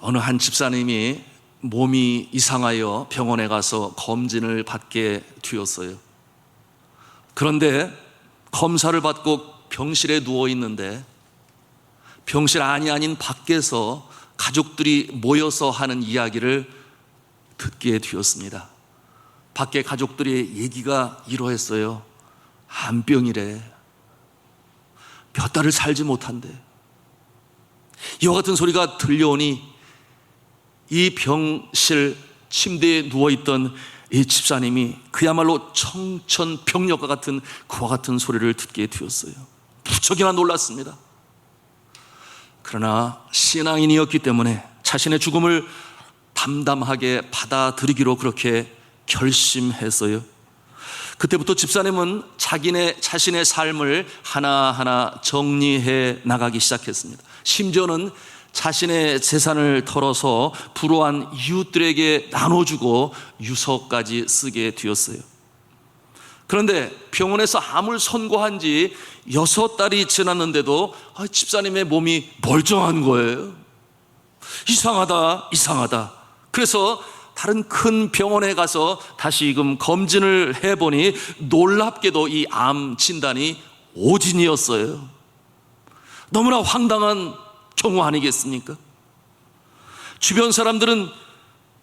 어느 한 집사님이 몸이 이상하여 병원에 가서 검진을 받게 되었어요. 그런데 검사를 받고 병실에 누워 있는데 병실 안이 아닌 밖에서 가족들이 모여서 하는 이야기를 듣게 되었습니다. 밖에 가족들의 얘기가 이러했어요. 암병이래. 몇 달을 살지 못한대. 이와 같은 소리가 들려오니 이 병실 침대에 누워있던 이 집사님이 그야말로 청천벽력과 같은 그와 같은 소리를 듣게 되었어요. 무척이나 놀랐습니다. 그러나 신앙인이었기 때문에 자신의 죽음을 담담하게 받아들이기로 그렇게 결심했어요. 그때부터 집사님은 자신의 삶을 하나하나 정리해 나가기 시작했습니다. 심지어는 자신의 재산을 털어서 불우한 이웃들에게 나눠주고 유서까지 쓰게 되었어요. 그런데 병원에서 암을 선고한 지 6달이 지났는데도 집사님의 몸이 멀쩡한 거예요. 이상하다. 그래서 다른 큰 병원에 가서 다시금 검진을 해보니 놀랍게도 이 암 진단이 오진이었어요. 너무나 황당한 경우 아니겠습니까? 주변 사람들은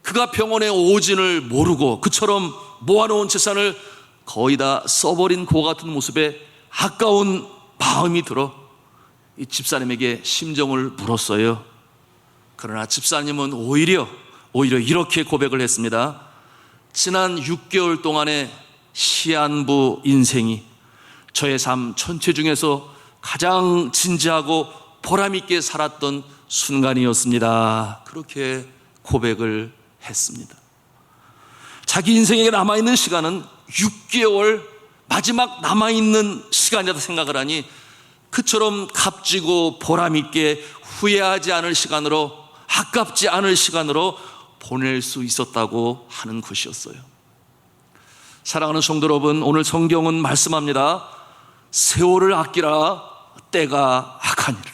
그가 병원의 오진을 모르고 그처럼 모아놓은 재산을 거의 다 써버린 그와 같은 모습에 아까운 마음이 들어 이 집사님에게 심정을 물었어요. 그러나 집사님은 오히려 이렇게 고백을 했습니다. 지난 6개월 동안의 시한부 인생이 저의 삶 전체 중에서 가장 진지하고 보람있게 살았던 순간이었습니다. 그렇게 고백을 했습니다. 자기 인생에 남아있는 시간은 6개월 마지막 남아있는 시간이라고 생각을 하니 그처럼 값지고 보람있게 후회하지 않을 시간으로, 아깝지 않을 시간으로 보낼 수 있었다고 하는 것이었어요. 사랑하는 성도 여러분, 오늘 성경은 말씀합니다. 세월을 아끼라, 때가 악하니라.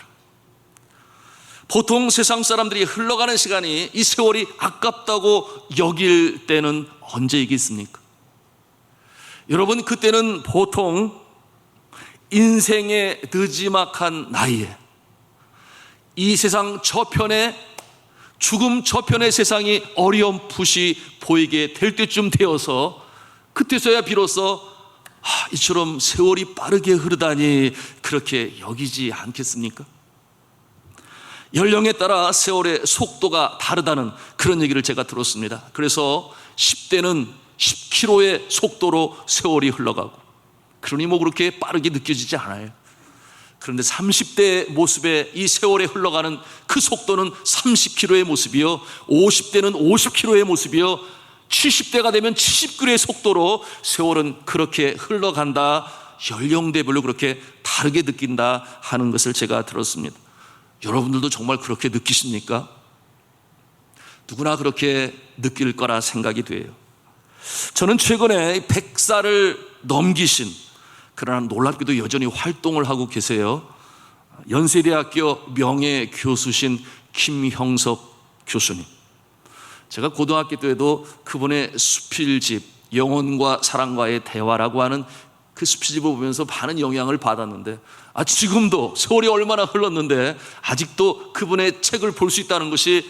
보통 세상 사람들이 흘러가는 시간이 이 세월이 아깝다고 여길 때는 언제이겠습니까? 여러분, 그때는 보통 인생의 느지막한 나이에 이 세상 저편에, 죽음 저편의 세상이 어렴풋이 보이게 될 때쯤 되어서 그때서야 비로소 이처럼 세월이 빠르게 흐르다니 그렇게 여기지 않겠습니까? 연령에 따라 세월의 속도가 다르다는 그런 얘기를 제가 들었습니다. 그래서 10대는 10km의 속도로 세월이 흘러가고, 그러니 그렇게 빠르게 느껴지지 않아요. 그런데 30대의 모습에 이 세월에 흘러가는 그 속도는 30km의 모습이요, 50대는 50km의 모습이요, 70대가 되면 70km의 속도로 세월은 그렇게 흘러간다, 연령대별로 그렇게 다르게 느낀다 하는 것을 제가 들었습니다. 여러분들도 정말 그렇게 느끼십니까? 누구나 그렇게 느낄 거라 생각이 돼요. 저는 최근에 100살을 넘기신, 그러나 놀랍게도 여전히 활동을 하고 계세요, 연세대학교 명예교수신 김형석 교수님. 제가 고등학교 때에도 그분의 수필집 영혼과 사랑과의 대화라고 하는 그 수필집을 보면서 많은 영향을 받았는데, 지금도 세월이 얼마나 흘렀는데 아직도 그분의 책을 볼 수 있다는 것이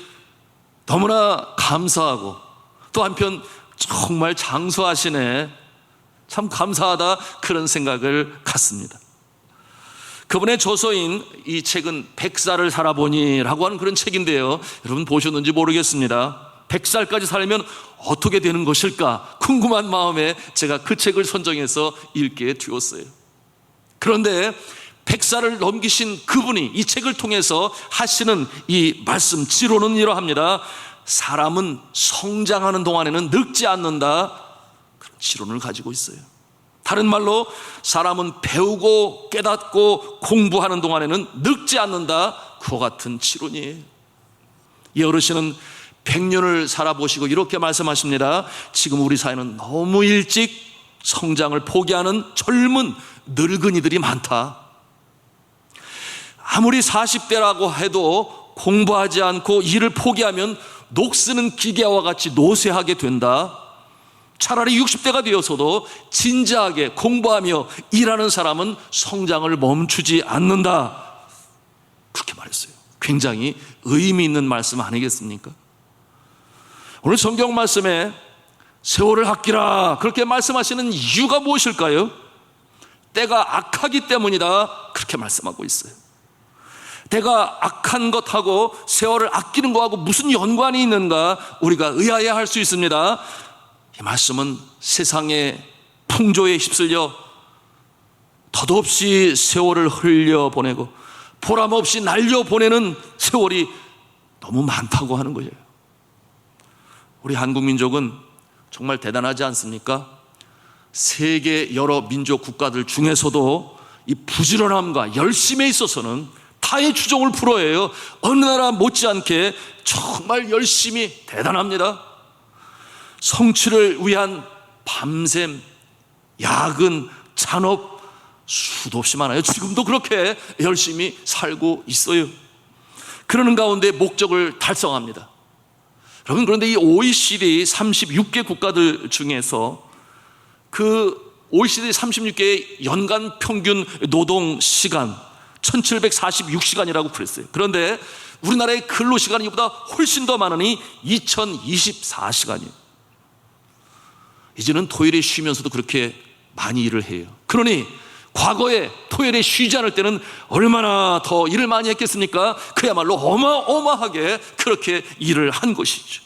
너무나 감사하고, 또 한편 정말 장수하시네, 참 감사하다, 그런 생각을 갖습니다. 그분의 저서인 이 책은 100살을 살아보니 라고 하는 그런 책인데요, 여러분 보셨는지 모르겠습니다. 100살까지 살면 어떻게 되는 것일까 궁금한 마음에 제가 그 책을 선정해서 읽게 되었어요. 그런데 100살을 넘기신 그분이 이 책을 통해서 하시는 이 말씀 지론은 이러합니다. 사람은 성장하는 동안에는 늙지 않는다, 그런 지론을 가지고 있어요. 다른 말로 사람은 배우고 깨닫고 공부하는 동안에는 늙지 않는다, 그와 같은 지론이에요. 이 어르신은 100년을 살아보시고 이렇게 말씀하십니다. 지금 우리 사회는 너무 일찍 성장을 포기하는 젊은 늙은이들이 많다. 아무리 40대라고 해도 공부하지 않고 일을 포기하면 녹쓰는 기계와 같이 노쇠하게 된다. 차라리 60대가 되어서도 진지하게 공부하며 일하는 사람은 성장을 멈추지 않는다. 그렇게 말했어요. 굉장히 의미 있는 말씀 아니겠습니까? 오늘 성경 말씀에 세월을 아끼라 그렇게 말씀하시는 이유가 무엇일까요? 때가 악하기 때문이다 그렇게 말씀하고 있어요. 때가 악한 것하고 세월을 아끼는 것하고 무슨 연관이 있는가 우리가 의아해할 수 있습니다. 이 말씀은 세상의 풍조에 휩쓸려 덧없이 세월을 흘려보내고 보람없이 날려보내는 세월이 너무 많다고 하는 거예요. 우리 한국 민족은 정말 대단하지 않습니까? 세계 여러 민족 국가들 중에서도 이 부지런함과 열심에 있어서는 타의 추종을 불허해요. 어느 나라 못지않게 정말 열심히 대단합니다. 성취를 위한 밤샘, 야근, 잔업 수도 없이 많아요. 지금도 그렇게 열심히 살고 있어요. 그러는 가운데 목적을 달성합니다. 여러분, 그런데 이 OECD 36개 국가들 중에서 그 OECD 36개의 연간 평균 노동 시간 1746시간이라고 그랬어요. 그런데 우리나라의 근로시간이 이보다 훨씬 더 많으니 2024시간이에요. 이제는 토요일에 쉬면서도 그렇게 많이 일을 해요. 그러니 과거에 토요일에 쉬지 않을 때는 얼마나 더 일을 많이 했겠습니까? 그야말로 어마어마하게 그렇게 일을 한 것이죠.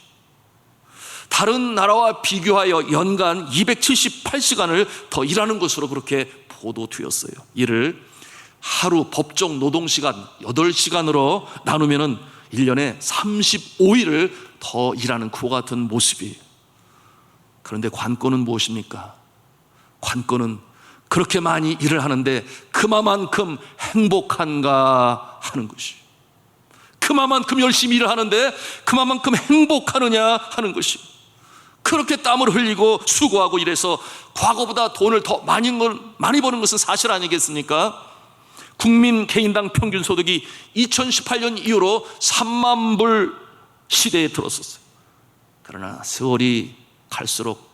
다른 나라와 비교하여 연간 278시간을 더 일하는 것으로 그렇게 보도되었어요. 이를 하루 법정 노동시간 8시간으로 나누면 1년에 35일을 더 일하는 그와 같은 모습이에요. 그런데 관건은 무엇입니까? 관건은 그렇게 많이 일을 하는데 그만큼 행복한가 하는 것이, 그만큼 열심히 일을 하는데 그만큼 행복하느냐 하는 것이, 그렇게 땀을 흘리고 수고하고 이래서 과거보다 돈을 더 많이 버는 것은 사실 아니겠습니까? 국민 개인당 평균 소득이 2018년 이후로 3만 불 시대에 들었었어요. 그러나 세월이 갈수록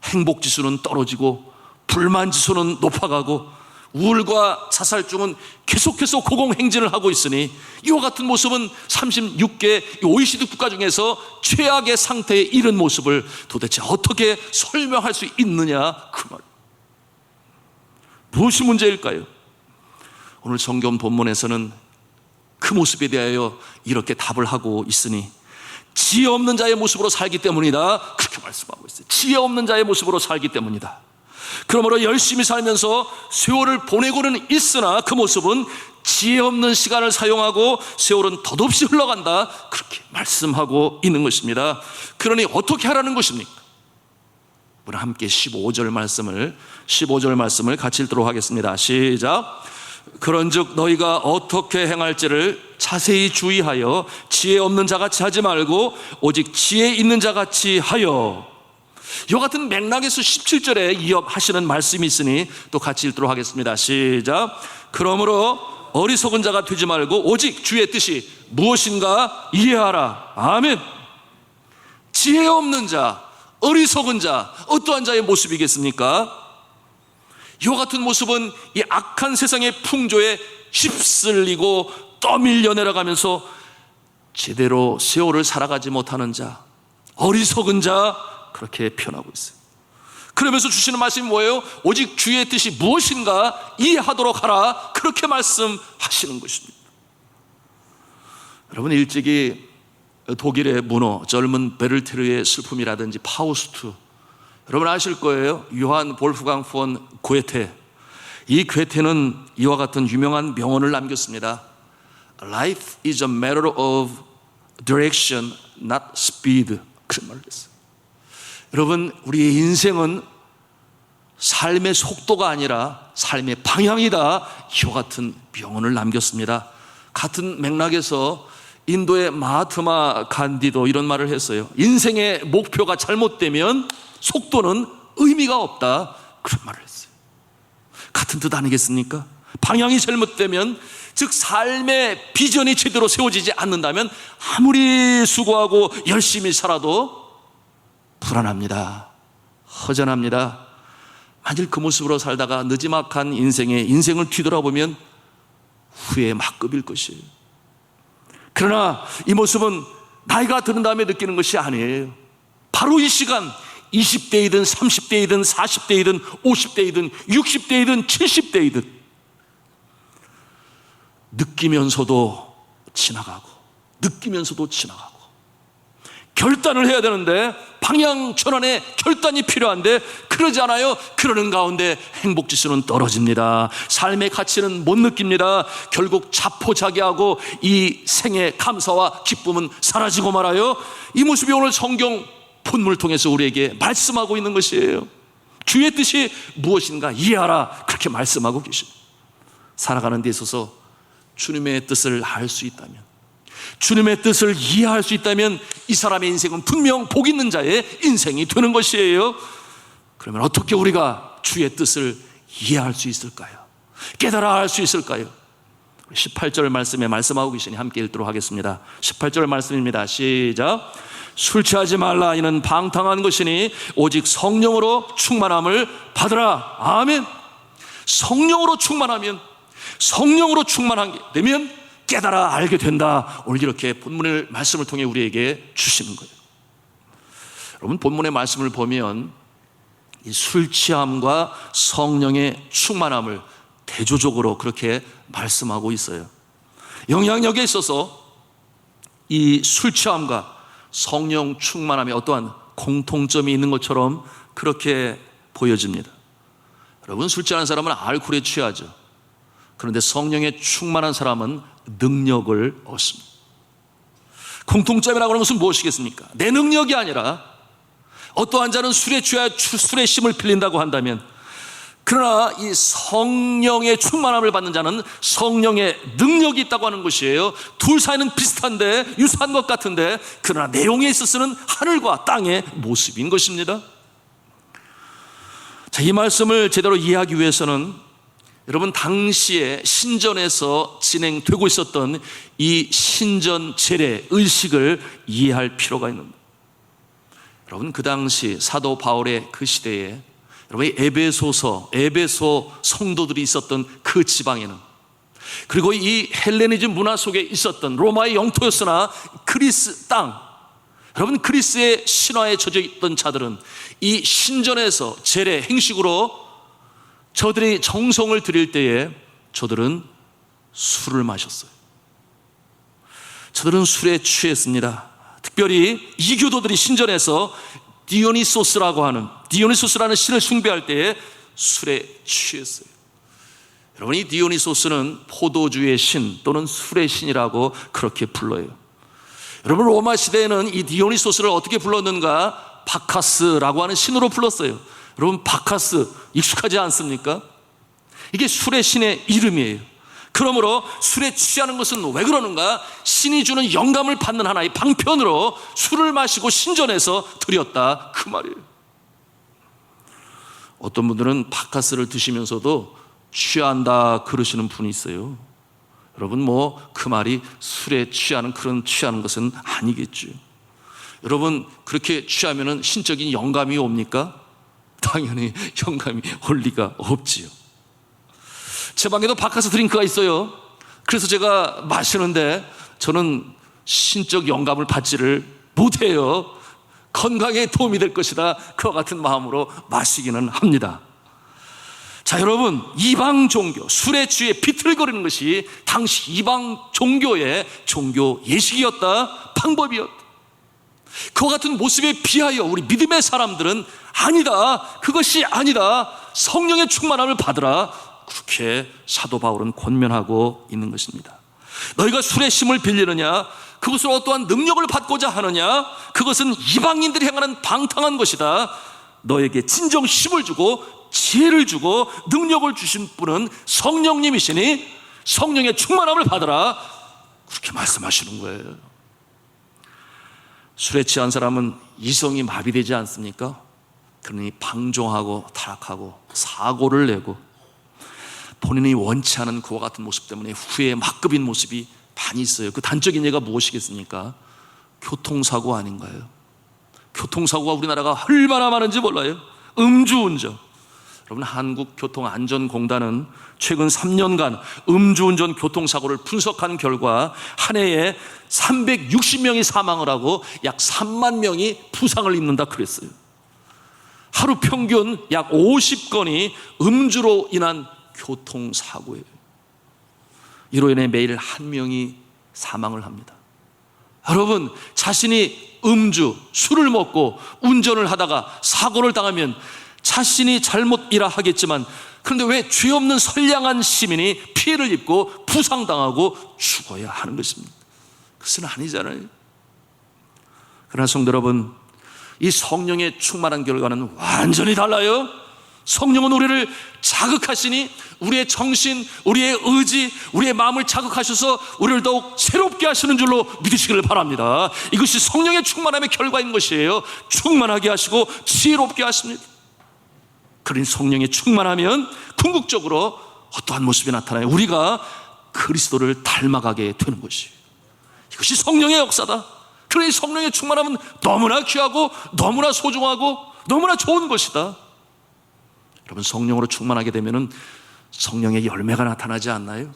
행복지수는 떨어지고 불만지수는 높아가고 우울과 자살증은 계속해서 고공행진을 하고 있으니 이와 같은 모습은 36개 OECD 국가 중에서 최악의 상태에 이른 모습을 도대체 어떻게 설명할 수 있느냐 그 말. 무엇이 문제일까요? 오늘 성경 본문에서는 그 모습에 대하여 이렇게 답을 하고 있으니 지혜 없는 자의 모습으로 살기 때문이다 그렇게 말씀하고 있어요. 지혜 없는 자의 모습으로 살기 때문이다. 그러므로 열심히 살면서 세월을 보내고는 있으나 그 모습은 지혜 없는 시간을 사용하고 세월은 덧없이 흘러간다 그렇게 말씀하고 있는 것입니다. 그러니 어떻게 하라는 것입니까? 우리 함께 15절 말씀을 같이 읽도록 하겠습니다. 시작. 그런즉 너희가 어떻게 행할지를 자세히 주의하여 지혜 없는 자같이 하지 말고 오직 지혜 있는 자같이 하여. 이와 같은 맥락에서 17절에 이어하시는 말씀이 있으니 또 같이 읽도록 하겠습니다. 시작. 그러므로 어리석은 자가 되지 말고 오직 주의 뜻이 무엇인가 이해하라. 아멘. 지혜 없는 자, 어리석은 자, 어떠한 자의 모습이겠습니까? 이와 같은 모습은 이 악한 세상의 풍조에 휩쓸리고 떠밀려 내려가면서 제대로 세월을 살아가지 못하는 자, 어리석은 자 그렇게 표현하고 있어요. 그러면서 주시는 말씀이 뭐예요? 오직 주의 뜻이 무엇인가 이해하도록 하라 그렇게 말씀하시는 것입니다. 여러분, 일찍이 독일의 문어 젊은 베를테르의 슬픔이라든지 파우스트, 여러분 아실 거예요. 요한 볼프강 폰 고에테. 이 괴테는 이와 같은 유명한 명언을 남겼습니다. Life is a matter of direction, not speed. 그런 말을 했어요. 여러분, 우리의 인생은 삶의 속도가 아니라 삶의 방향이다. 이와 같은 명언을 남겼습니다. 같은 맥락에서 인도의 마하트마 간디도 이런 말을 했어요. 인생의 목표가 잘못되면 속도는 의미가 없다. 그런 말을 했어요. 같은 뜻 아니겠습니까? 방향이 잘못되면, 즉 삶의 비전이 제대로 세워지지 않는다면 아무리 수고하고 열심히 살아도 불안합니다. 허전합니다. 만일 그 모습으로 살다가 느지막한 인생을 뒤돌아보면 후회의 막급일 것이에요. 그러나 이 모습은 나이가 드는 다음에 느끼는 것이 아니에요. 바로 이 시간, 20대이든 30대이든 40대이든 50대이든 60대이든 70대이든 느끼면서도 지나가고 결단을 해야 되는데 방향 전환에 결단이 필요한데 그러지 않아요. 그러는 가운데 행복지수는 떨어집니다. 삶의 가치는 못 느낍니다. 결국 자포자기하고 이 생의 감사와 기쁨은 사라지고 말아요. 이 모습이 오늘 성경 본문을 통해서 우리에게 말씀하고 있는 것이에요. 주의 뜻이 무엇인가 이해하라, 그렇게 말씀하고 계십니다. 살아가는 데 있어서 주님의 뜻을 알 수 있다면, 주님의 뜻을 이해할 수 있다면 이 사람의 인생은 분명 복 있는 자의 인생이 되는 것이에요. 그러면 어떻게 우리가 주의 뜻을 이해할 수 있을까요? 깨달아 알 수 있을까요? 18절 말씀에 말씀하고 계시니 함께 읽도록 하겠습니다. 18절 말씀입니다. 시작. 술 취하지 말라. 이는 방탕한 것이니 오직 성령으로 충만함을 받으라. 아멘. 성령으로 충만하면, 성령으로 충만하게 되면 깨달아 알게 된다. 오늘 이렇게 본문의 말씀을 통해 우리에게 주시는 거예요. 여러분, 본문의 말씀을 보면 이 술 취함과 성령의 충만함을 대조적으로 그렇게 말씀하고 있어요. 영향력에 있어서 이 술 취함과 성령 충만함에 어떠한 공통점이 있는 것처럼 그렇게 보여집니다. 여러분, 술 취하는 사람은 알코올에 취하죠. 그런데 성령에 충만한 사람은 능력을 얻습니다. 공통점이라고 하는 것은 무엇이겠습니까? 내 능력이 아니라, 어떠한 자는 술에 취하여 술의 심을 빌린다고 한다면, 그러나 이 성령의 충만함을 받는 자는 성령의 능력이 있다고 하는 것이에요. 둘 사이는 비슷한데, 유사한 것 같은데, 그러나 내용에 있어서는 하늘과 땅의 모습인 것입니다. 자, 이 말씀을 제대로 이해하기 위해서는 여러분, 당시에 신전에서 진행되고 있었던 이 신전 제례 의식을 이해할 필요가 있습니다. 여러분, 그 당시 사도 바울의 그 시대에, 여러분, 에베소 성도들이 있었던 그 지방에는, 그리고 이 헬레니즘 문화 속에 있었던 로마의 영토였으나 그리스 땅, 여러분, 그리스의 신화에 젖어 있던 자들은 이 신전에서 제례 행식으로 저들이 정성을 드릴 때에 저들은 술을 마셨어요. 저들은 술에 취했습니다. 특별히 이교도들이 신전에서 디오니소스라는 신을 숭배할 때에 술에 취했어요. 여러분, 이 디오니소스는 포도주의 신 또는 술의 신이라고 그렇게 불러요. 여러분, 로마 시대에는 이 디오니소스를 어떻게 불렀는가? 바카스라고 하는 신으로 불렀어요. 여러분, 바카스 익숙하지 않습니까? 이게 술의 신의 이름이에요. 그러므로 술에 취하는 것은 왜 그러는가? 신이 주는 영감을 받는 하나의 방편으로 술을 마시고 신전에서 드렸다, 그 말이에요. 어떤 분들은 바카스를 드시면서도 취한다 그러시는 분이 있어요. 여러분, 그 말이 술에 취하는 것은 아니겠죠. 여러분, 그렇게 취하면은 신적인 영감이 옵니까? 당연히 영감이 올 리가 없지요. 제 방에도 바카스 드링크가 있어요. 그래서 제가 마시는데 저는 신적 영감을 받지를 못해요. 건강에 도움이 될 것이다, 그와 같은 마음으로 마시기는 합니다. 자, 여러분, 이방 종교, 술에 취해 비틀거리는 것이 당시 이방 종교의 종교 예식이었다, 방법이었다. 그와 같은 모습에 비하여 우리 믿음의 사람들은 아니다, 그것이 아니다, 성령의 충만함을 받으라, 그렇게 사도 바울은 권면하고 있는 것입니다. 너희가 술의 심을 빌리느냐? 그것으로 어떠한 능력을 받고자 하느냐? 그것은 이방인들이 행하는 방탕한 것이다. 너에게 진정 힘을 주고 지혜를 주고 능력을 주신 분은 성령님이시니 성령의 충만함을 받으라, 그렇게 말씀하시는 거예요. 술에 취한 사람은 이성이 마비되지 않습니까? 그러니 방종하고 타락하고 사고를 내고 본인이 원치 않은 그와 같은 모습 때문에 후에 막급인 모습이 많이 있어요. 그 단적인 예가 무엇이겠습니까? 교통사고 아닌가요? 교통사고가 우리나라가 얼마나 많은지 몰라요. 음주운전. 여러분, 한국교통안전공단은 최근 3년간 음주운전 교통사고를 분석한 결과 한 해에 360명이 사망을 하고 약 3만 명이 부상을 입는다 그랬어요. 하루 평균 약 50건이 음주로 인한 교통사고예요. 이로 인해 매일 한 명이 사망을 합니다. 여러분, 자신이 음주, 술을 먹고 운전을 하다가 사고를 당하면 자신이 잘못이라 하겠지만, 그런데 왜 죄 없는 선량한 시민이 피해를 입고 부상당하고 죽어야 하는 것입니다? 그것은 아니잖아요. 그러나 성도 여러분, 이 성령의 충만한 결과는 완전히 달라요. 성령은 우리를 자극하시니 우리의 정신, 우리의 의지, 우리의 마음을 자극하셔서 우리를 더욱 새롭게 하시는 줄로 믿으시기를 바랍니다. 이것이 성령의 충만함의 결과인 것이에요. 충만하게 하시고 지혜롭게 하십니다. 그러니 성령의 충만하면 궁극적으로 어떠한 모습이 나타나요? 우리가 그리스도를 닮아가게 되는 것이에요. 이것이 성령의 역사다. 그러니 성령의 충만함은 너무나 귀하고 너무나 소중하고 너무나 좋은 것이다. 여러분, 성령으로 충만하게 되면 성령의 열매가 나타나지 않나요?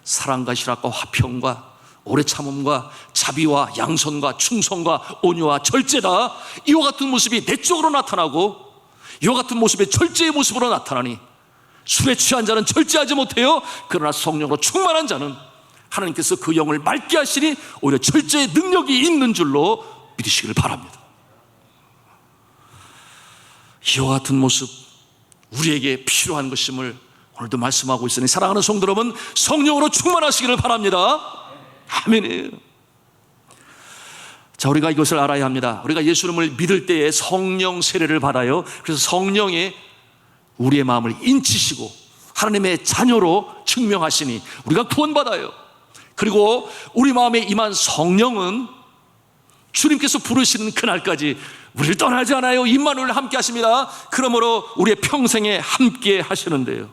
사랑과 실학과 화평과 오래 참음과 자비와 양선과 충성과 온유와 절제다. 이와 같은 모습이 내적으로 나타나고 이와 같은 모습이 절제의 모습으로 나타나니, 술에 취한 자는 절제하지 못해요. 그러나 성령으로 충만한 자는 하나님께서 그 영을 맑게 하시니 오히려 절제의 능력이 있는 줄로 믿으시기를 바랍니다. 이와 같은 모습, 우리에게 필요한 것임을 오늘도 말씀하고 있으니 사랑하는 성도 여러분, 성령으로 충만하시기를 바랍니다. 아멘이에요. 자, 우리가 이것을 알아야 합니다. 우리가 예수님을 믿을 때에 성령 세례를 받아요. 그래서 성령이 우리의 마음을 인치시고 하나님의 자녀로 증명하시니 우리가 구원받아요. 그리고 우리 마음에 임한 성령은 주님께서 부르시는 그날까지 우리를 떠나지 않아요. 임마누엘 함께 하십니다. 그러므로 우리의 평생에 함께 하시는데요,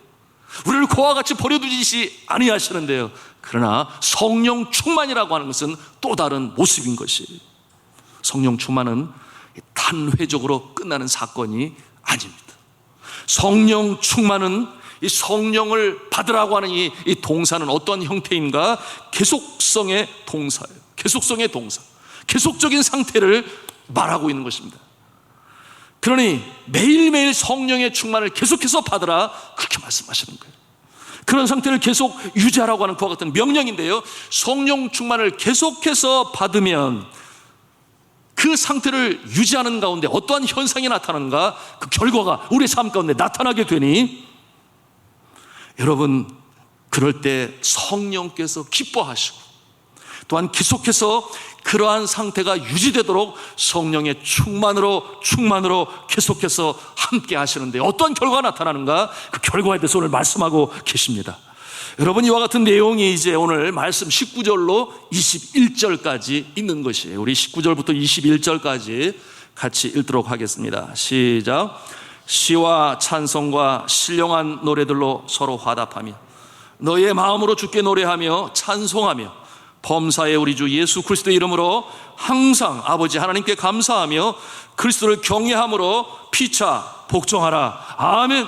우리를 그와 같이 버려두지 아니하시는데요, 그러나 성령 충만이라고 하는 것은 또 다른 모습인 것이에요. 성령 충만은 단회적으로 끝나는 사건이 아닙니다. 성령 충만은 이 성령을 받으라고 하는 이 동사는 어떤 형태인가? 계속성의 동사예요. 계속성의 동사, 계속적인 상태를 말하고 있는 것입니다. 그러니 매일매일 성령의 충만을 계속해서 받으라, 그렇게 말씀하시는 거예요. 그런 상태를 계속 유지하라고 하는 그와 같은 명령인데요, 성령 충만을 계속해서 받으면 그 상태를 유지하는 가운데 어떠한 현상이 나타나는가? 그 결과가 우리의 삶 가운데 나타나게 되니, 여러분, 그럴 때 성령께서 기뻐하시고 또한 계속해서 그러한 상태가 유지되도록 성령의 충만으로 계속해서 함께 하시는데 어떠한 결과가 나타나는가? 그 결과에 대해서 오늘 말씀하고 계십니다. 여러분, 이와 같은 내용이 이제 오늘 말씀 19절로 21절까지 있는 것이에요. 우리 19절부터 21절까지 같이 읽도록 하겠습니다. 시작. 시와 찬송과 신령한 노래들로 서로 화답하며 너의 마음으로 주께 노래하며 찬송하며 범사의 우리 주 예수 그리스도의 이름으로 항상 아버지 하나님께 감사하며 그리스도를 경외함으로 피차 복종하라. 아멘.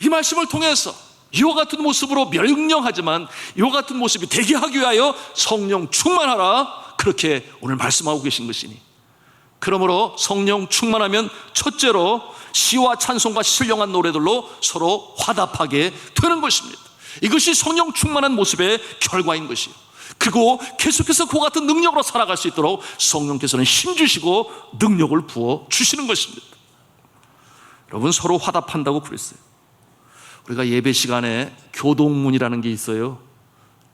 이 말씀을 통해서 이와 같은 모습으로 명령하지만 이와 같은 모습이 되게 하기 위하여 성령 충만하라, 그렇게 오늘 말씀하고 계신 것이니, 그러므로 성령 충만하면 첫째로 시와 찬송과 신령한 노래들로 서로 화답하게 되는 것입니다. 이것이 성령 충만한 모습의 결과인 것이에요. 그리고 계속해서 그와 같은 능력으로 살아갈 수 있도록 성령께서는 힘주시고 능력을 부어 주시는 것입니다. 여러분, 서로 화답한다고 그랬어요. 우리가 예배 시간에 교동문이라는 게 있어요.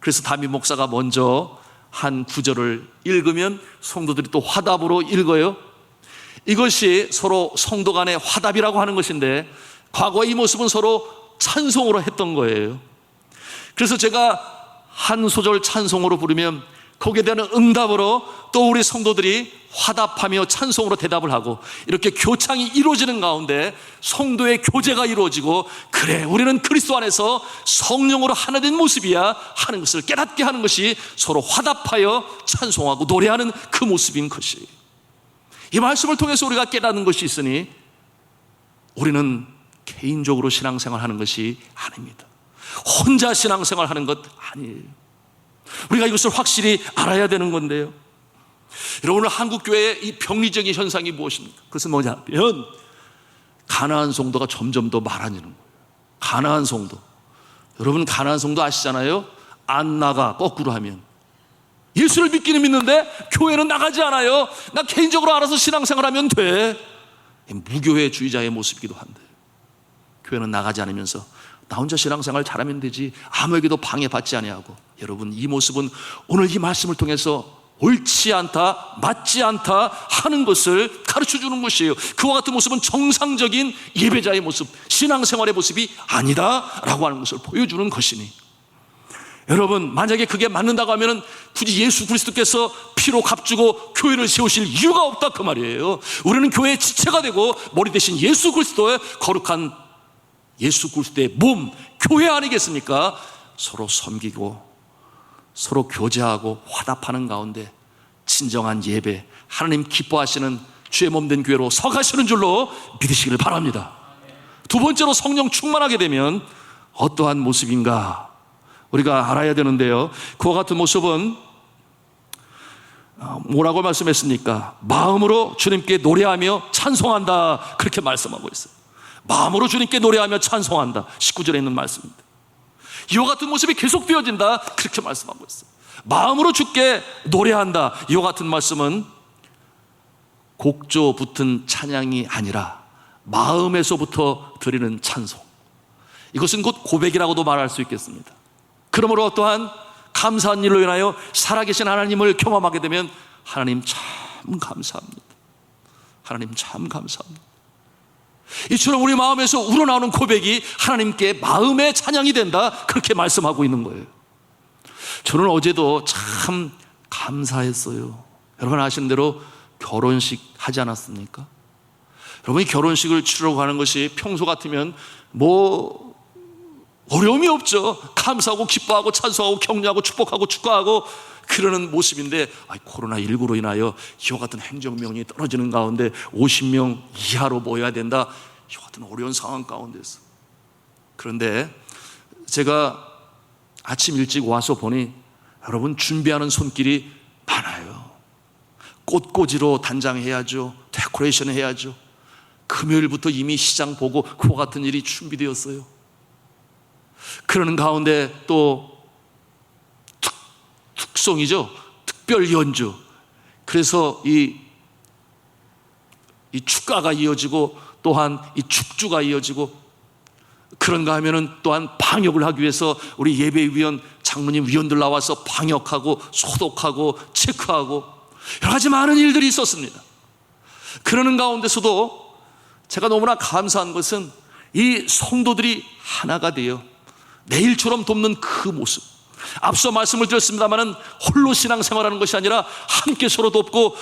그래서 담임 목사가 먼저 한 구절을 읽으면 성도들이 또 화답으로 읽어요. 이것이 서로 성도 간의 화답이라고 하는 것인데, 과거의 이 모습은 서로 찬송으로 했던 거예요. 그래서 제가 한 소절 찬송으로 부르면 거기에 대한 응답으로 또 우리 성도들이 화답하며 찬송으로 대답을 하고 이렇게 교창이 이루어지는 가운데 성도의 교제가 이루어지고, 그래 우리는 그리스도 안에서 성령으로 하나 된 모습이야 하는 것을 깨닫게 하는 것이 서로 화답하여 찬송하고 노래하는 그 모습인 것이, 이 말씀을 통해서 우리가 깨닫는 것이 있으니 우리는 개인적으로 신앙생활하는 것이 아닙니다. 혼자 신앙생활하는 것 아니에요. 우리가 이것을 확실히 알아야 되는 건데요. 여러분, 오늘 한국교회의 이 병리적인 현상이 무엇입니까? 그것은 뭐냐면 가나안 성도가 점점 더 많아지는 거예요. 가나안 성도, 여러분 가나안 성도 아시잖아요. 안 나가, 거꾸로 하면 예수를 믿기는 믿는데 교회는 나가지 않아요. 나 개인적으로 알아서 신앙생활하면 돼. 무교회주의자의 모습이기도 한데, 교회는 나가지 않으면서 나 혼자 신앙생활 잘하면 되지, 아무에게도 방해받지 아니하고. 여러분, 이 모습은 오늘 이 말씀을 통해서 옳지 않다, 맞지 않다 하는 것을 가르쳐주는 것이에요. 그와 같은 모습은 정상적인 예배자의 모습, 신앙생활의 모습이 아니다라고 하는 것을 보여주는 것이니, 여러분 만약에 그게 맞는다고 하면 굳이 예수 그리스도께서 피로 값주고 교회를 세우실 이유가 없다 그 말이에요. 우리는 교회의 지체가 되고 머리 대신 예수 그리스도의 거룩한 예수 그리스도의 몸, 교회 아니겠습니까? 서로 섬기고 서로 교제하고 화답하는 가운데 진정한 예배, 하나님 기뻐하시는 주의 몸된 교회로 서가시는 줄로 믿으시기를 바랍니다. 두 번째로, 성령 충만하게 되면 어떠한 모습인가 우리가 알아야 되는데요, 그와 같은 모습은 뭐라고 말씀했습니까? 마음으로 주님께 노래하며 찬송한다, 그렇게 말씀하고 있어요. 마음으로 주님께 노래하며 찬송한다, 19절에 있는 말씀입니다. 이와 같은 모습이 계속되어진다, 그렇게 말씀하고 있어요. 마음으로 주께 노래한다, 이와 같은 말씀은 곡조 붙은 찬양이 아니라 마음에서부터 드리는 찬송, 이것은 곧 고백이라고도 말할 수 있겠습니다. 그러므로 또한 감사한 일로 인하여 살아계신 하나님을 경험하게 되면 하나님 참 감사합니다, 하나님 참 감사합니다, 이처럼 우리 마음에서 우러나오는 고백이 하나님께 마음의 찬양이 된다, 그렇게 말씀하고 있는 거예요. 저는 어제도 참 감사했어요. 여러분 아시는 대로 결혼식 하지 않았습니까? 여러분이 결혼식을 치르려고 하는 것이 평소 같으면 뭐 어려움이 없죠. 감사하고 기뻐하고 찬송하고 격려하고 축복하고 축하하고 그러는 모습인데, 코로나19로 인하여 이와 같은 행정명령이 떨어지는 가운데 50명 이하로 모여야 된다, 이와 같은 어려운 상황 가운데서. 그런데 제가 아침 일찍 와서 보니 여러분 준비하는 손길이 많아요. 꽃꽂이로 단장해야죠, 데코레이션 해야죠. 금요일부터 이미 시장 보고 그와 같은 일이 준비되었어요. 그러는 가운데 또 특송이죠, 특별 연주. 그래서 이 축가가 이어지고 또한 이 축주가 이어지고, 그런가 하면은 또한 방역을 하기 위해서 우리 예배위원 장로님 위원들 나와서 방역하고 소독하고 체크하고 여러 가지 많은 일들이 있었습니다. 그러는 가운데서도 제가 너무나 감사한 것은 이 성도들이 하나가 되어 내일처럼 돕는 그 모습. 앞서 말씀을 드렸습니다마는 홀로 신앙생활하는 것이 아니라 함께 서로 돕고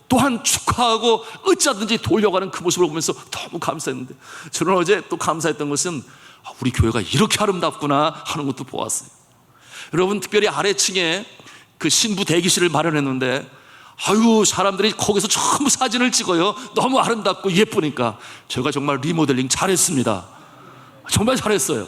또한 축하하고 어찌하든지 돌려가는 그 모습을 보면서 너무 감사했는데, 저는 어제 또 감사했던 것은 우리 교회가 이렇게 아름답구나 하는 것도 보았어요. 여러분, 특별히 아래층에 그 신부 대기실을 마련했는데 사람들이 거기서 전부 사진을 찍어요. 너무 아름답고 예쁘니까. 제가 정말 리모델링 잘했습니다. 정말 잘했어요.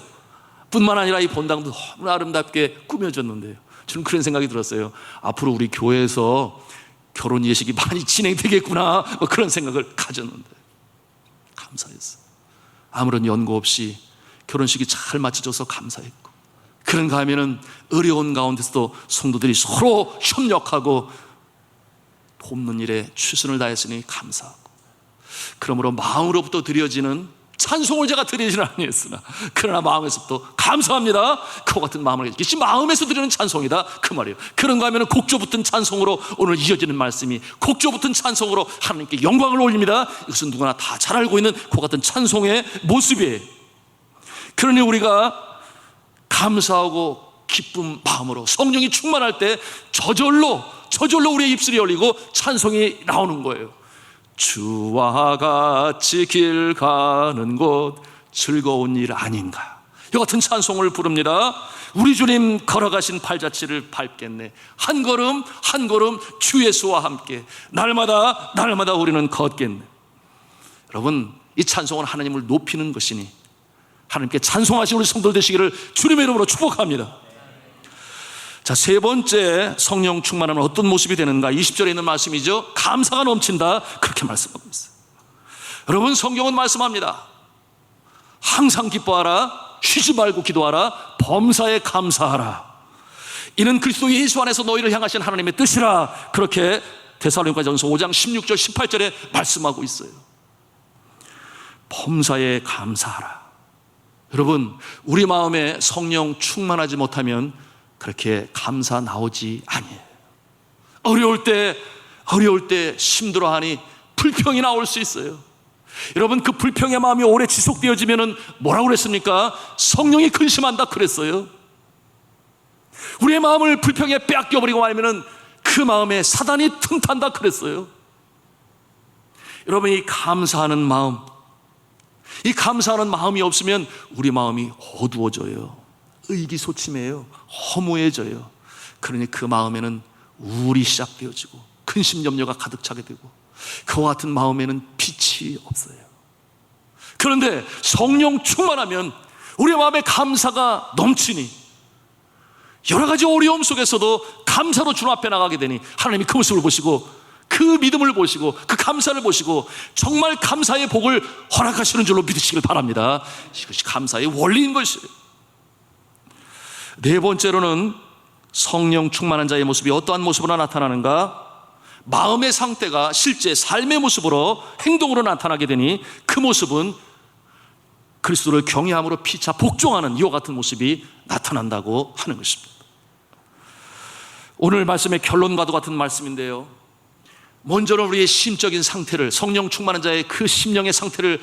뿐만 아니라 이 본당도 너무 아름답게 꾸며졌는데요, 저는 그런 생각이 들었어요. 앞으로 우리 교회에서 결혼 예식이 많이 진행되겠구나, 그런 생각을 가졌는데 감사했어요. 아무런 연고 없이 결혼식이 잘 맞춰져서 감사했고, 그런가 하면은 어려운 가운데서도 성도들이 서로 협력하고 돕는 일에 최선을 다했으니 감사하고, 그러므로 마음으로부터 드려지는 찬송을 제가 드리지는 아니했으나 그러나 마음에서부터 감사합니다, 그와 같은 마음을 가지고 마음에서 드리는 찬송이다, 그 말이에요. 그런가 하면 곡조 붙은 찬송으로 오늘 이어지는 말씀이 곡조 붙은 찬송으로 하나님께 영광을 올립니다. 이것은 누구나 다 잘 알고 있는 그와 같은 찬송의 모습이에요. 그러니 우리가 감사하고 기쁨 마음으로 성령이 충만할 때 저절로 우리의 입술이 열리고 찬송이 나오는 거예요. 주와 같이 길 가는 곳 즐거운 일 아닌가, 이 같은 찬송을 부릅니다. 우리 주님 걸어가신 발자취를 밟겠네. 한 걸음 한 걸음 주 예수와 함께 날마다 우리는 걷겠네. 여러분, 이 찬송은 하나님을 높이는 것이니 하나님께 찬송하신 우리 성도들 되시기를 주님의 이름으로 축복합니다. 자, 세 번째 성령 충만하면 어떤 모습이 되는가? 20절에 있는 말씀이죠. 감사가 넘친다, 그렇게 말씀하고 있어요. 여러분, 성경은 말씀합니다. 항상 기뻐하라, 쉬지 말고 기도하라, 범사에 감사하라. 이는 그리스도 예수 안에서 너희를 향하신 하나님의 뜻이라, 그렇게 데살로니가전서 5장 16절 18절에 말씀하고 있어요. 범사에 감사하라. 여러분, 우리 마음에 성령 충만하지 못하면 그렇게 감사 나오지 아니에요. 어려울 때 힘들어하니 불평이 나올 수 있어요. 여러분, 그 불평의 마음이 오래 지속되어지면은 뭐라고 그랬습니까? 성령이 근심한다 그랬어요. 우리의 마음을 불평에 빼앗겨버리고 말면은 그 마음에 사단이 틈탄다 그랬어요. 여러분, 이 감사하는 마음이 없으면 우리 마음이 어두워져요. 의기소침해요. 허무해져요. 그러니 그 마음에는 우울이 시작되어지고 근심 염려가 가득 차게 되고 그와 같은 마음에는 빛이 없어요. 그런데 성령 충만하면 우리 마음에 감사가 넘치니 여러 가지 어려움 속에서도 감사로 주님 앞에 나가게 되니 하나님이 그 모습을 보시고 그 믿음을 보시고 그 감사를 보시고 정말 감사의 복을 허락하시는 줄로 믿으시길 바랍니다. 이것이 감사의 원리인 것이에요. 네 번째로는 성령 충만한 자의 모습이 어떠한 모습으로 나타나는가? 마음의 상태가 실제 삶의 모습으로, 행동으로 나타나게 되니 그 모습은 그리스도를 경외함으로 피차 복종하는 이와 같은 모습이 나타난다고 하는 것입니다. 오늘 말씀의 결론과도 같은 말씀인데요, 먼저는 우리의 심적인 상태를, 성령 충만한 자의 그 심령의 상태를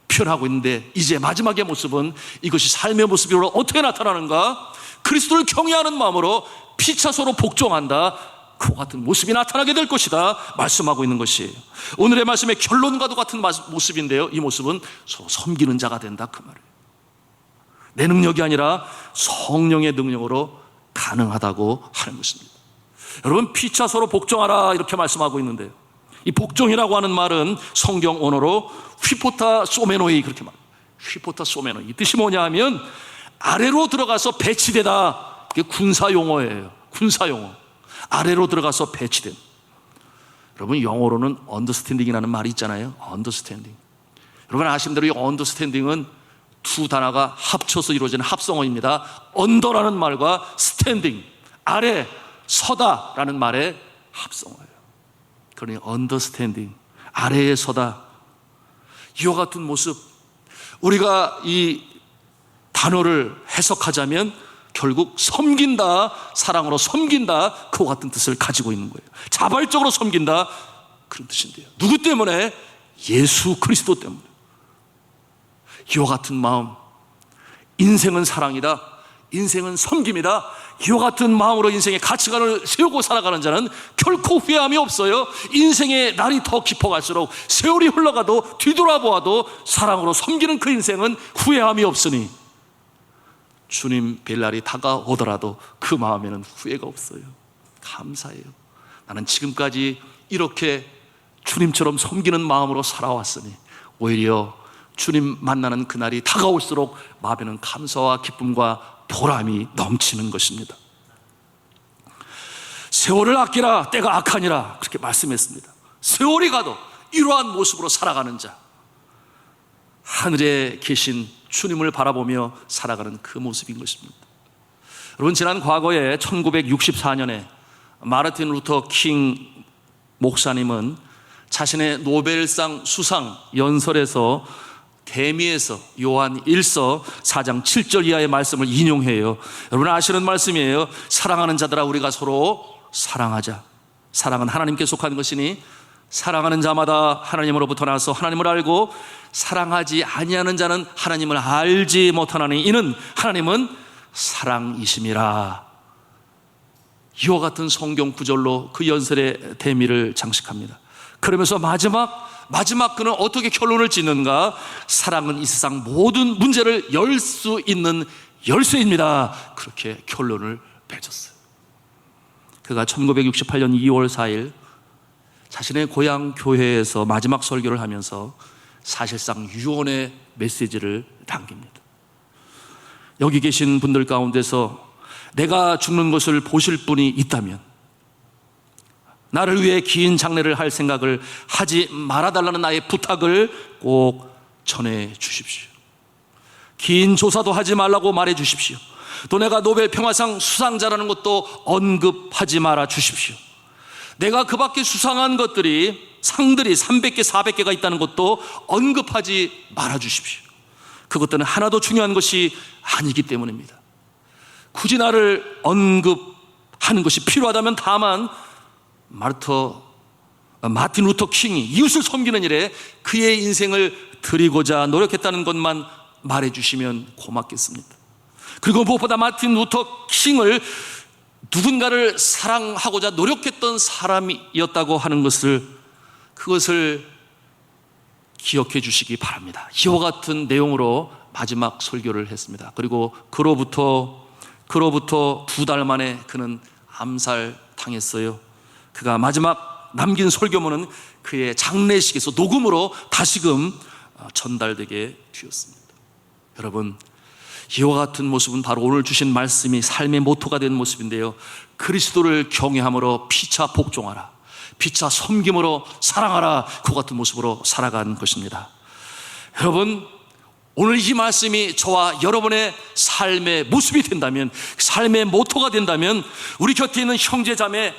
표현하고 있는데, 이제 마지막의 모습은 이것이 삶의 모습으로 어떻게 나타나는가? 그리스도를 경외하는 마음으로 피차소로 복종한다, 그와 같은 모습이 나타나게 될 것이다 말씀하고 있는 것이에요. 오늘의 말씀의 결론과도 같은 모습인데요, 이 모습은 섬기는 자가 된다, 그 말이에요. 내 능력이 아니라 성령의 능력으로 가능하다고 하는 것입니다. 여러분, 피차소로 복종하라 이렇게 말씀하고 있는데요, 이 복종이라고 하는 말은 성경 언어로 휘포타 소메노이, 그렇게 말합니다. 휘포타 소메노이, 이 뜻이 뭐냐 하면 아래로 들어가서 배치되다, 이게 군사 용어예요. 군사 용어. 아래로 들어가서 배치된. 여러분, 영어로는 understanding이라는 말이 있잖아요. understanding. 여러분 아시는 대로 이 understanding은 두 단어가 합쳐서 이루어지는 합성어입니다. under라는 말과 standing, 아래, 서다라는 말의 합성어예요. 그러니 understanding, 아래에 서다, 이와 같은 모습, 우리가 이 단어를 해석하자면 결국 섬긴다, 사랑으로 섬긴다, 그와 같은 뜻을 가지고 있는 거예요. 자발적으로 섬긴다, 그런 뜻인데요, 누구 때문에? 예수 그리스도 때문에. 이와 같은 마음, 인생은 사랑이다, 인생은 섬김이다, 이와 같은 마음으로 인생의 가치관을 세우고 살아가는 자는 결코 후회함이 없어요. 인생의 날이 더 깊어갈수록, 세월이 흘러가도 뒤돌아보아도 사랑으로 섬기는 그 인생은 후회함이 없으니 주님 뵐 날이 다가오더라도 그 마음에는 후회가 없어요. 감사해요. 나는 지금까지 이렇게 주님처럼 섬기는 마음으로 살아왔으니 오히려 주님 만나는 그날이 다가올수록 마음에는 감사와 기쁨과 보람이 넘치는 것입니다. 세월을 아끼라, 때가 악하니라, 그렇게 말씀했습니다. 세월이 가도 이러한 모습으로 살아가는 자, 하늘에 계신 주님을 바라보며 살아가는 그 모습인 것입니다. 여러분, 지난 과거에 1964년에 마르틴 루터 킹 목사님은 자신의 노벨상 수상 연설에서 대미에서 요한 1서 4장 7절 이하의 말씀을 인용해요. 여러분 아시는 말씀이에요. 사랑하는 자들아, 우리가 서로 사랑하자. 사랑은 하나님께 속한 것이니 사랑하는 자마다 하나님으로부터 나서 하나님을 알고 사랑하지 아니하는 자는 하나님을 알지 못하나니 이는 하나님은 사랑이심이라. 이와 같은 성경 구절로 그 연설의 대미를 장식합니다. 그러면서 마지막 그는 어떻게 결론을 짓는가? 사랑은 이 세상 모든 문제를 열 수 있는 열쇠입니다. 그렇게 결론을 맺었어요. 그가 1968년 2월 4일 자신의 고향 교회에서 마지막 설교를 하면서 사실상 유언의 메시지를 남깁니다. 여기 계신 분들 가운데서 내가 죽는 것을 보실 분이 있다면 나를 위해 긴 장례를 할 생각을 하지 말아달라는 나의 부탁을 꼭 전해 주십시오. 긴 조사도 하지 말라고 말해 주십시오. 또 내가 노벨 평화상 수상자라는 것도 언급하지 말아 주십시오. 내가 그 밖에 수상한 것들이 상들이 300개 400개가 있다는 것도 언급하지 말아 주십시오. 그것들은 하나도 중요한 것이 아니기 때문입니다. 굳이 나를 언급하는 것이 필요하다면 다만 마틴 루터 킹이 이웃을 섬기는 일에 그의 인생을 드리고자 노력했다는 것만 말해주시면 고맙겠습니다. 그리고 무엇보다 마틴 루터 킹을 누군가를 사랑하고자 노력했던 사람이었다고 하는 그것을 기억해 주시기 바랍니다. 이와 같은 내용으로 마지막 설교를 했습니다. 그리고 그로부터 2달 만에 그는 암살당했어요. 그가 마지막 남긴 설교문은 그의 장례식에서 녹음으로 다시금 전달되게 되었습니다. 여러분, 이와 같은 모습은 바로 오늘 주신 말씀이 삶의 모토가 된 모습인데요. 그리스도를 경외함으로 피차 복종하라, 피차 섬김으로 사랑하라, 그 같은 모습으로 살아간 것입니다. 여러분, 오늘 이 말씀이 저와 여러분의 삶의 모습이 된다면, 삶의 모토가 된다면, 우리 곁에 있는 형제자매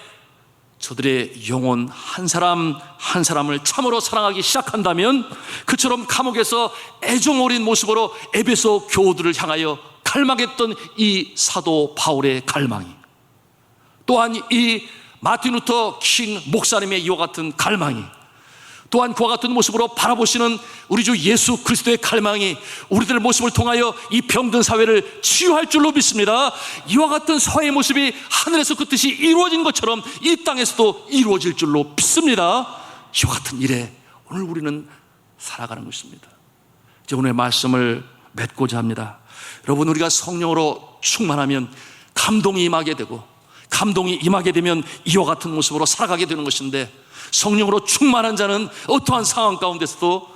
저들의 영혼 한 사람 한 사람을 참으로 사랑하기 시작한다면, 그처럼 감옥에서 애정 어린 모습으로 에베소 교우들을 향하여 갈망했던 이 사도 바울의 갈망이, 또한 이 마틴 루터 킹 목사님의 이와 같은 갈망이, 또한 그와 같은 모습으로 바라보시는 우리 주 예수 그리스도의 갈망이 우리들의 모습을 통하여 이 병든 사회를 치유할 줄로 믿습니다. 이와 같은 사회의 모습이 하늘에서 그 뜻이 이루어진 것처럼 이 땅에서도 이루어질 줄로 믿습니다. 이와 같은 일에 오늘 우리는 살아가는 것입니다. 이제 오늘 말씀을 맺고자 합니다. 여러분, 우리가 성령으로 충만하면 감동이 임하게 되고, 감동이 임하게 되면 이와 같은 모습으로 살아가게 되는 것인데, 성령으로 충만한 자는 어떠한 상황 가운데서도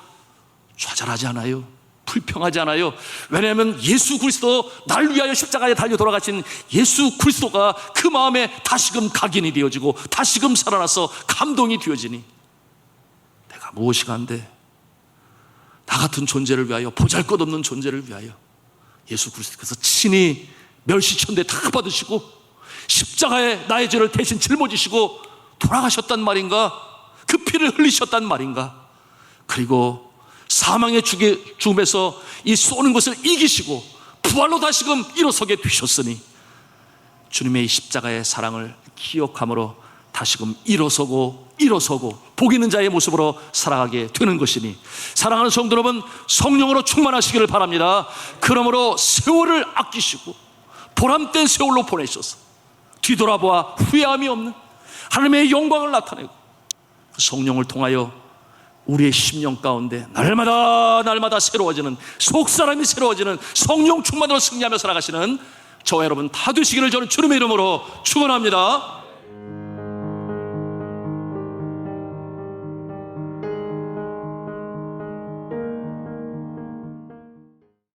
좌절하지 않아요. 불평하지 않아요. 왜냐하면 예수 그리스도, 날 위하여 십자가에 달려 돌아가신 예수 그리스도가 그 마음에 다시금 각인이 되어지고 다시금 살아나서 감동이 되어지니, 내가 무엇이 간데 나 같은 존재를 위하여, 보잘것없는 존재를 위하여 예수 그리스도께서 친히 멸시천대 다 받으시고 십자가에 나의 죄를 대신 짊어지시고 돌아가셨단 말인가? 그 피를 흘리셨단 말인가? 그리고 사망의 죽음에서 이 쏘는 것을 이기시고 부활로 다시금 일어서게 되셨으니, 주님의 이 십자가의 사랑을 기억함으로 다시금 일어서고 복 있는 자의 모습으로 살아가게 되는 것이니, 사랑하는 성도 여러분, 성령으로 충만하시기를 바랍니다. 그러므로 세월을 아끼시고 보람된 세월로 보내셔서 뒤돌아보아 후회함이 없는 하나님의 영광을 나타내고, 그 성령을 통하여 우리의 심령 가운데 날마다 새로워지는, 속사람이 새로워지는 성령 충만으로 승리하며 살아가시는 저와 여러분 다 되시기를 저는 주님의 이름으로 축원합니다.